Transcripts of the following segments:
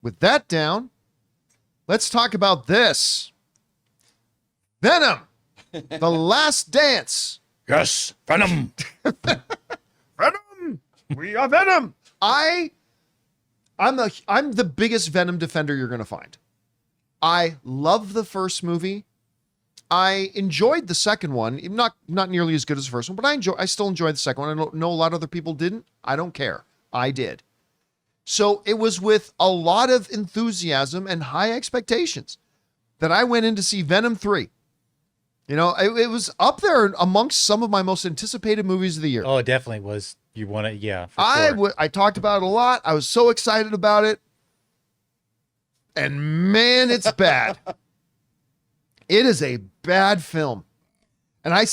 with that down, let's talk about this. Venom, The Last Dance. Yes, Venom. Venom, we are Venom. I'm the biggest Venom defender you're going to find. I love the first movie. I enjoyed the second one, not nearly as good as the first one, but I still enjoyed the second one. I know a lot of other people didn't. I don't care. I did. So it was with a lot of enthusiasm and high expectations that I went in to see Venom 3. You know, it was up there amongst some of my most anticipated movies of the year. Oh, it definitely was. You want it, yeah. For sure. I talked about it a lot. I was so excited about it. And man, it's bad. It is a bad film. And I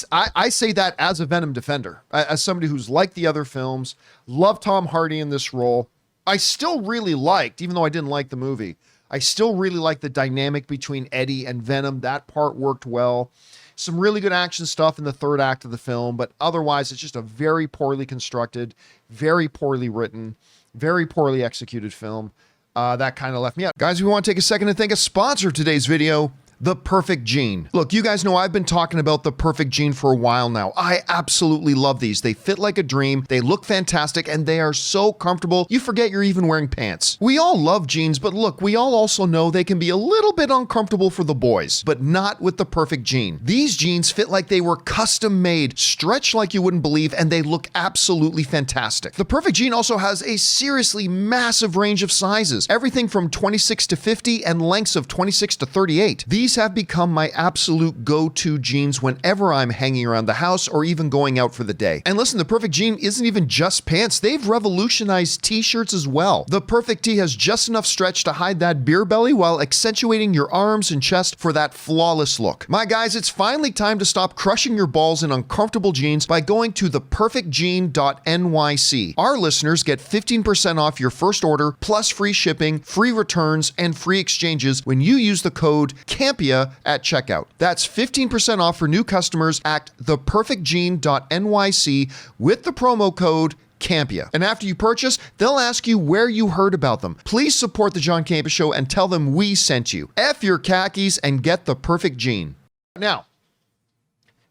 say that as a Venom defender, as somebody who's liked the other films, loved Tom Hardy in this role. I still really liked, even though I didn't like the movie, I still really liked the dynamic between Eddie and Venom. That part worked well. Some really good action stuff in the third act of the film, but otherwise it's just a very poorly constructed, very poorly written, very poorly executed film. That kind of left me out. Guys, we want to take a second to thank a sponsor of today's video, The Perfect Jean. Look, you guys know I've been talking about The Perfect Jean for a while now. I absolutely love these. They fit like a dream, they look fantastic, and they are so comfortable, you forget you're even wearing pants. We all love jeans, but look, we all also know they can be a little bit uncomfortable for the boys, but not with The Perfect Jean. These jeans fit like they were custom made, stretch like you wouldn't believe, and they look absolutely fantastic. The Perfect Jean also has a seriously massive range of sizes, everything from 26 to 50 and lengths of 26 to 38. These have become my absolute go-to jeans whenever I'm hanging around the house or even going out for the day. And listen, the Perfect Jean isn't even just pants. They've revolutionized t-shirts as well. The Perfect Tee has just enough stretch to hide that beer belly while accentuating your arms and chest for that flawless look. My guys, it's finally time to stop crushing your balls in uncomfortable jeans by going to theperfectjean.nyc. Our listeners get 15% off your first order, plus free shipping, free returns, and free exchanges when you use the code CAMPEA at checkout. That's 15% off for new customers at theperfectjean.nyc with the promo code Campea. And after you purchase, they'll ask you where you heard about them. Please support the John Campea Show and tell them we sent you. F your khakis and get the Perfect Jean. Now,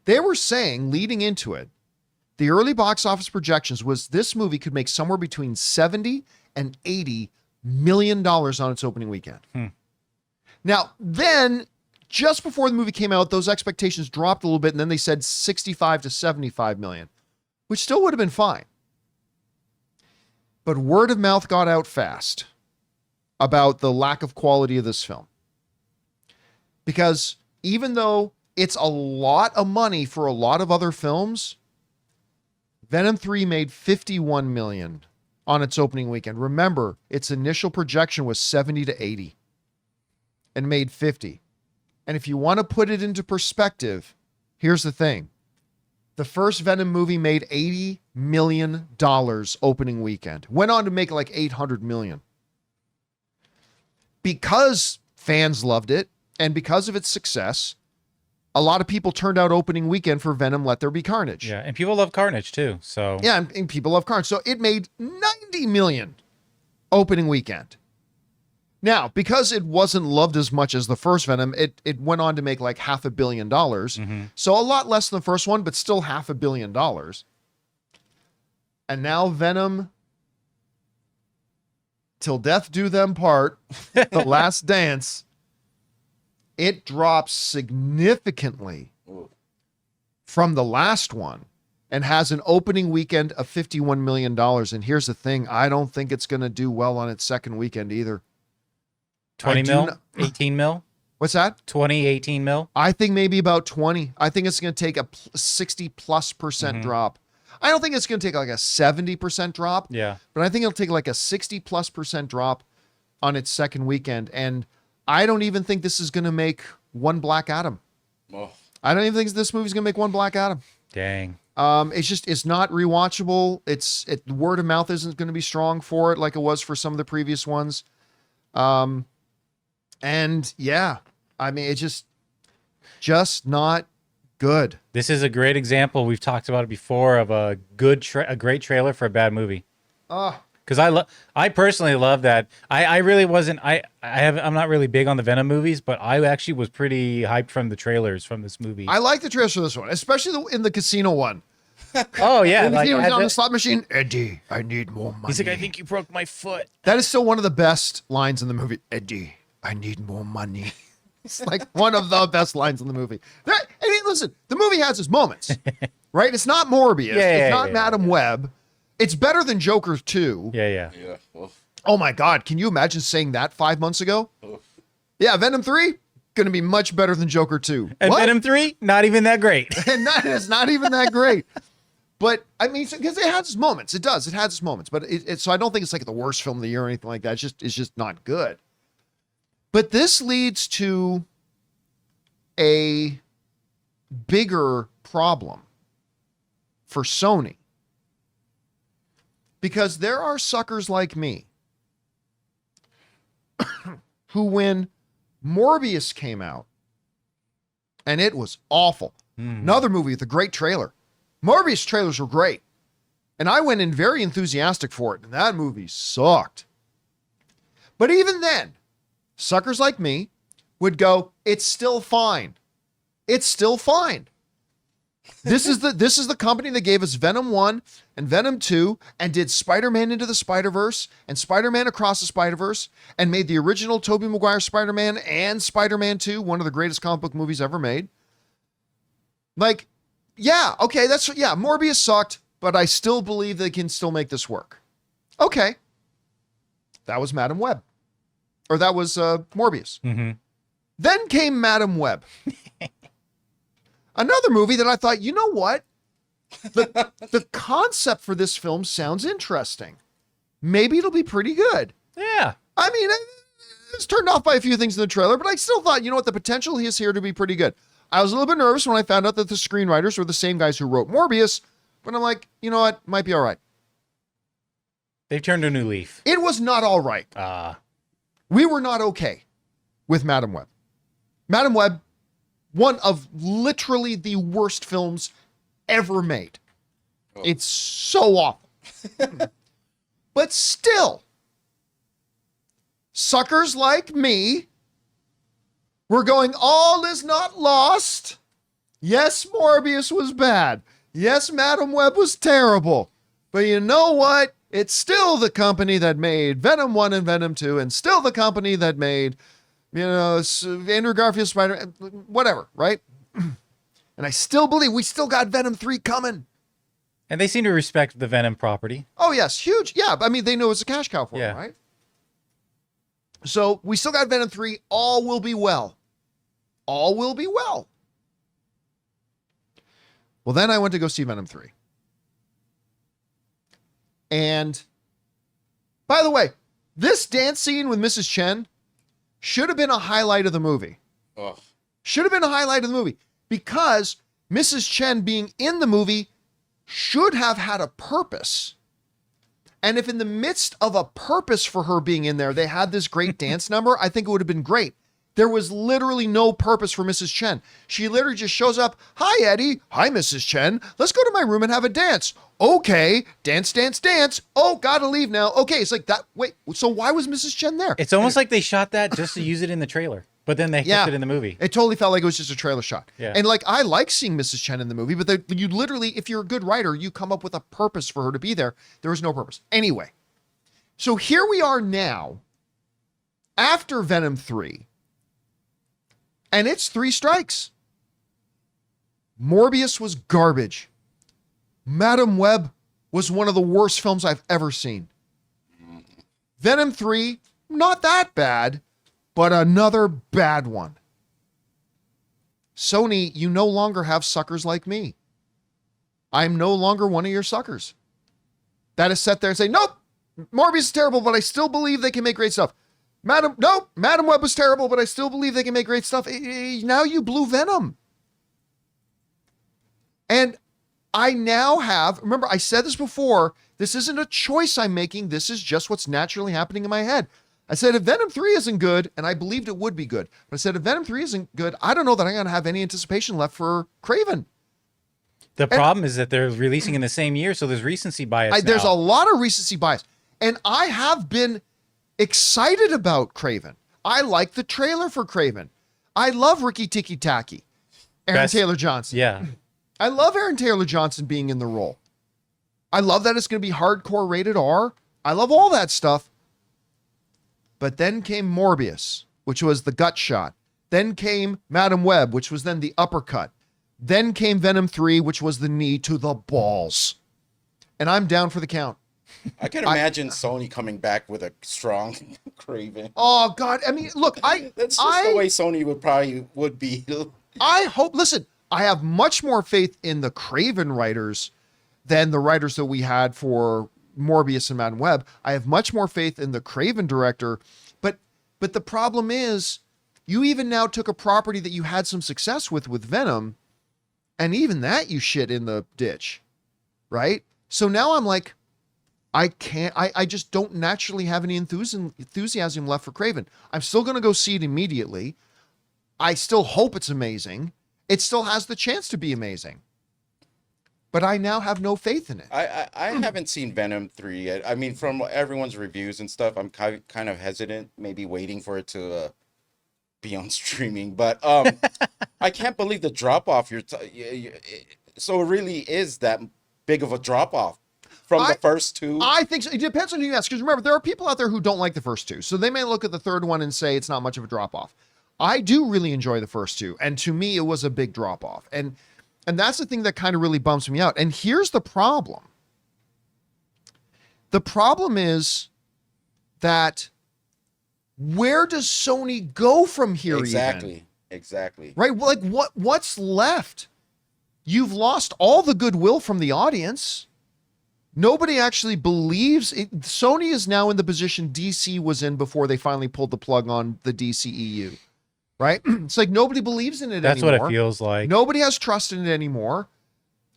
they were saying leading into it, the early box office projections was this movie could make somewhere between 70 and 80 million dollars on its opening weekend. Now, then just before the movie came out, those expectations dropped a little bit, and then they said 65 to 75 million, which still would have been fine. But word of mouth got out fast about the lack of quality of this film. Because even though it's a lot of money for a lot of other films, Venom 3 made 51 million on its opening weekend. Remember, its initial projection was 70 to 80 and made 50. And if you want to put it into perspective, here's the thing. The first Venom movie made $80 million opening weekend. Went on to make like $800 million. Because fans loved it and because of its success, a lot of people turned out opening weekend for Venom Let There Be Carnage. Yeah, and people love Carnage too. So yeah, and people love Carnage. So it made 90 million opening weekend. Now, because it wasn't loved as much as the first Venom, it went on to make like $500 million. So a lot less than the first one, but still $500 million. And now Venom, Till Death Do Them Part, The Last Dance, it drops significantly from the last one and has an opening weekend of $51 million. And here's the thing, I don't think it's going to do well on its second weekend either. 20 mil? 18 mil? What's that? 20, 18 mil? I think maybe about 20. I think it's going to take a 60+% drop. I don't think it's going to take like a 70% drop. Yeah. But I think it'll take like a 60+% drop on its second weekend. And I don't even think this is going to make one Black Adam. Oh. I don't even think this movie's going to make one Black Adam. Dang. It's not rewatchable. Word of mouth isn't going to be strong for it like it was for some of the previous ones. And yeah, I mean, it's just not good. This is a great example. We've talked about it before of a great trailer for a bad movie. because I personally love that. I really wasn't. I'm not really big on the Venom movies, but I actually was pretty hyped from the trailers from this movie. I like the trailers for this one, especially in the casino one. Oh yeah, Like, he's on the- the slot machine. Eddie, I need more money. he's like, I think you broke my foot. That is still one of the best lines in the movie. Eddie, I need more money. It's like one of the best lines in the movie. I mean, listen, the movie has its moments, right? It's not Morbius. It's not Madam Web. It's better than Joker 2. Yeah. Yeah. Well, Oh my God, can you imagine saying that 5 months ago? Yeah, Venom 3, going to be much better than Joker 2. And What? Venom 3, not even that great. And that is not even that great. But I mean, because it has its moments. It does. It has its moments. But so I don't think it's like the worst film of the year or anything like that. It's just not good. But this leads to a bigger problem for Sony. Because there are suckers like me who, when Morbius came out, and it was awful. Another movie with a great trailer. Morbius trailers were great. And I went in very enthusiastic for it, and that movie sucked. But even then, suckers like me would go, it's still fine. It's still fine. This is the company that gave us Venom 1 and Venom 2 and did Spider-Man Into the Spider-Verse and Spider-Man Across the Spider-Verse and made the original Tobey Maguire Spider-Man and Spider-Man 2 one of the greatest comic book movies ever made. Like, yeah, okay, Morbius sucked, but I still believe they can still make this work. Okay. That was Madam Web. Or that was Morbius. Mm-hmm. Then came Madam Web. Another movie that I thought, you know what? The concept for this film sounds interesting. Maybe it'll be pretty good. Yeah. I mean, it's turned off by a few things in the trailer, but I still thought, you know what? The potential is here to be pretty good. I was a little bit nervous when I found out that the screenwriters were the same guys who wrote Morbius, but I'm like, you know what? Might be all right. They've turned a new leaf. It was not all right. We were not okay with Madam Web. Madam Web, one of literally the worst films ever made. Oh. It's so awful. But still, suckers like me were going, all is not lost. Yes, Morbius was bad. Yes, Madam Web was terrible. But you know what? It's still the company that made Venom 1 and Venom 2, and still the company that made, Andrew Garfield Spider, whatever, right? And I still believe we still got Venom 3 coming. And they seem to respect the Venom property. Oh, yes, huge. Yeah, I mean, they know it's a cash cow for them, right? So we still got Venom 3. All will be well. All will be well. Well, then I went to go see Venom 3. And by the way, this dance scene with Mrs. Chen should have been a highlight of the movie. Oh. Should have been a highlight of the movie because Mrs. Chen being in the movie should have had a purpose. And if in the midst of a purpose for her being in there, they had this great dance number, I think it would have been great. There was literally no purpose for Mrs. Chen. She literally just shows up. Hi, Eddie. Hi, Mrs. Chen. Let's go to my room and have a dance. Okay. Dance, dance, dance. Oh, gotta leave now. Okay. It's like that. Wait, so why was Mrs. Chen there? It's almost like they shot that just to use it in the trailer, but then they kept it in the movie. It totally felt like it was just a trailer shot. Yeah. And like, I like seeing Mrs. Chen in the movie, but you literally, if you're a good writer, you come up with a purpose for her to be there. There was no purpose. Anyway, so here we are now after Venom 3. And it's 3 strikes. Morbius was garbage. Madam Web was one of the worst films I've ever seen. Venom 3, not that bad, but another bad one. Sony, you no longer have suckers like me. I'm no longer one of your suckers. That is sat there and say, nope, Morbius is terrible, but I still believe they can make great stuff. Madam Web was terrible, but I still believe they can make great stuff. Now you blew Venom. And I now have, remember, I said this before, this isn't a choice I'm making. This is just what's naturally happening in my head. I said, if Venom 3 isn't good, and I believed it would be good, but I said, if Venom 3 isn't good, I don't know that I'm going to have any anticipation left for Craven. The problem is that they're releasing in the same year, so there's recency bias now. There's a lot of recency bias. And I have been excited about Craven. I like the trailer for Craven. I love Ricky Tikki Tacky, Aaron Taylor Johnson. Yeah. I love Aaron Taylor Johnson being in the role. I love that it's going to be hardcore rated R. I love all that stuff. But then came Morbius, which was the gut shot. Then came Madam Web, which was then the uppercut. Then came Venom 3, which was the knee to the balls. And I'm down for the count. I can imagine Sony coming back with a strong Craven. Oh God! I mean, look, That's just the way Sony would be. I hope. Listen, I have much more faith in the Craven writers than the writers that we had for Morbius and Madam Web. I have much more faith in the Craven director, but the problem is, you even now took a property that you had some success with Venom, and even that you shit in the ditch, right? So now I'm like, I just don't naturally have any enthusiasm left for Craven. I'm still going to go see it immediately. I still hope it's amazing. It still has the chance to be amazing. But I now have no faith in it. I haven't seen Venom 3 yet. I mean, from everyone's reviews and stuff, I'm kind of hesitant, maybe waiting for it to be on streaming. But I can't believe the drop-off. So it really is that big of a drop-off from the first two? I think so. It depends on who you ask. Because remember, there are people out there who don't like the first two. So they may look at the third one and say it's not much of a drop-off. I do really enjoy the first two. And to me, it was a big drop-off. And that's the thing that kind of really bumps me out. And here's the problem. The problem is that where does Sony go from here? Exactly. Right? Like what's left? You've lost all the goodwill from the audience. Nobody actually believes it. Sony is now in the position DC was in before they finally pulled the plug on the DCEU. Right? It's like nobody believes in it That's anymore. what it feels like. Nobody has trust in it anymore.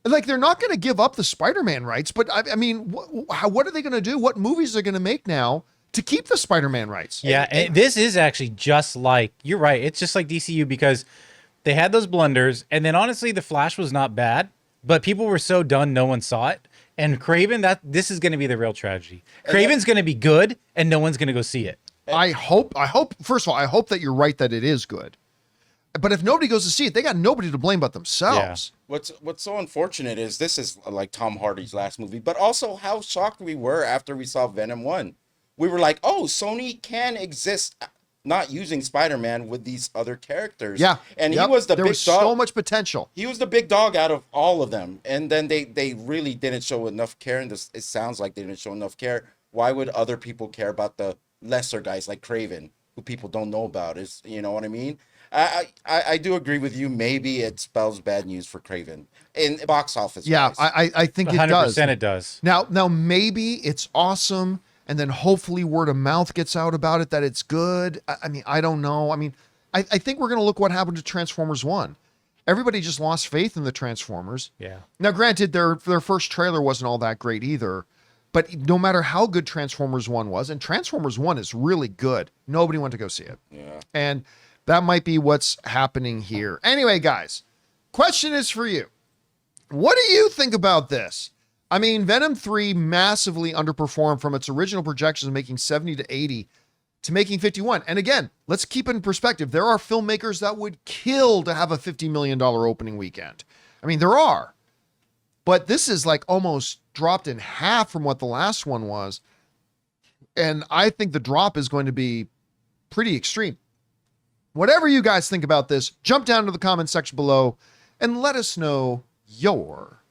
Like, they're not going to give up the Spider-Man rights, but I mean, what are they going to do? What movies are they going to make now to keep the Spider-Man rights? Yeah, and this is actually just like, you're right, it's just like DCU because they had those blunders, and then honestly, The Flash was not bad, but people were so done no one saw it. And Craven, this is going to be the real tragedy. Craven's going to be good, and no one's going to go see it. I hope, first of all, I hope that you're right that it is good. But if nobody goes to see it, they got nobody to blame but themselves. Yeah. What's so unfortunate is this is like Tom Hardy's last movie, but also how shocked we were after we saw Venom 1. We were like, oh, Sony can exist not using Spider-Man with these other characters. Yeah. And he was the there big was dog. so much potential. He was the big dog out of all of them. And then they really didn't show enough care. And it sounds like they didn't show enough care. Why would other people care about the lesser guys like Craven, who people don't know about? You know what I mean? I do agree with you. Maybe it spells bad news for Craven in box office. Yeah, wise. I think 100% it does. it does. Now maybe it's awesome, and then hopefully word of mouth gets out about it that it's good. I mean, I don't know. I mean, I think we're going to look what happened to Transformers 1. Everybody just lost faith in the Transformers. Yeah. Now, granted, their first trailer wasn't all that great either, but no matter how good Transformers 1 was, and Transformers 1 is really good, nobody went to go see it. Yeah. And that might be what's happening here. Anyway, guys, question is for you. What do you think about this? I mean, Venom 3 massively underperformed from its original projections of making 70 to 80 to making 51. And again, let's keep it in perspective. There are filmmakers that would kill to have a $50 million opening weekend. I mean, there are. But this is like almost dropped in half from what the last one was. And I think the drop is going to be pretty extreme. Whatever you guys think about this, jump down to the comment section below and let us know your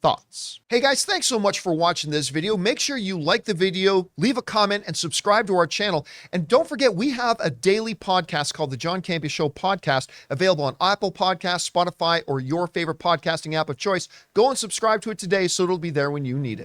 thoughts. Hey guys, thanks so much for watching this video. Make sure you like the video, leave a comment, and subscribe to our channel. And don't forget, we have a daily podcast called the John Campea Show podcast, available on Apple Podcasts, Spotify, or your favorite podcasting app of choice. Go and subscribe to it today so it'll be there when you need it.